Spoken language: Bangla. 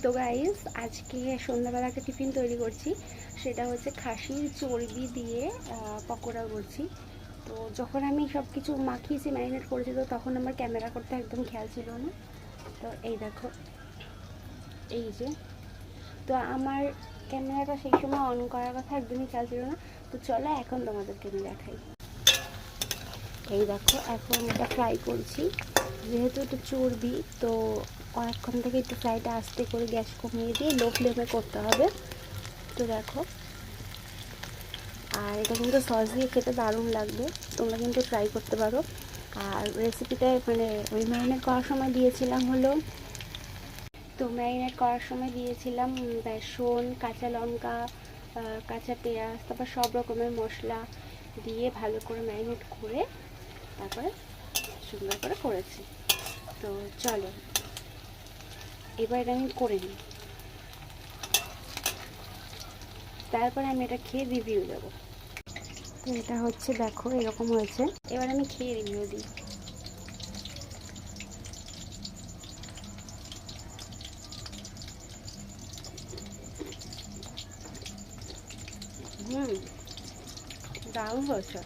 তো গাইস, আজকে সন্ধ্যাবেলা একটা টিফিন তৈরি করছি। সেটা হচ্ছে খাসির চর্বি দিয়ে পকোড়া করছি। তো যখন আমি সব কিছু মাখিয়েছি, ম্যারিনেট করেছি, তো তখন আমার ক্যামেরা করতে একদম খেয়াল ছিল না। তো এই দেখো, এই যে, তো আমার ক্যামেরাটা সেই সময় অন করার কথা একদমই খেয়াল ছিল না। তো চলো এখন তোমাদেরকে আমি দেখাই। এই দেখো, এখন এটা ফ্রাই করছি। যেহেতু এটা চর্বি, তো অনেকক্ষণ থেকে একটু ফ্রাইটা আস্তে করে গ্যাস কমিয়ে দিয়ে লো ফ্লেমে করতে হবে। তো দেখো, আর এটা কিন্তু সস দিয়ে খেতে দারুণ লাগবে, তোমরা কিন্তু ট্রাই করতে পারো। আর রেসিপিটা মানে ওই ম্যারিনেট করার সময় দিয়েছিলাম হলো, তো ম্যারিনেট করার সময় দিয়েছিলাম বেসন, কাঁচা লঙ্কা, কাঁচা পেঁয়াজ, তারপর সব রকমের মশলা দিয়ে ভালো করে ম্যারিনেট করে তারপরে সুন্দর করে করেছি। তো চলো এবার এটা আমি করে নিই, তারপরে আমি এটা খেয়ে রিভিউ দেবো। তো এটা হচ্ছে, দেখো এরকম হয়েছে। এবার আমি খেয়ে রিভিউ দিই। দারুণ হয়েছে।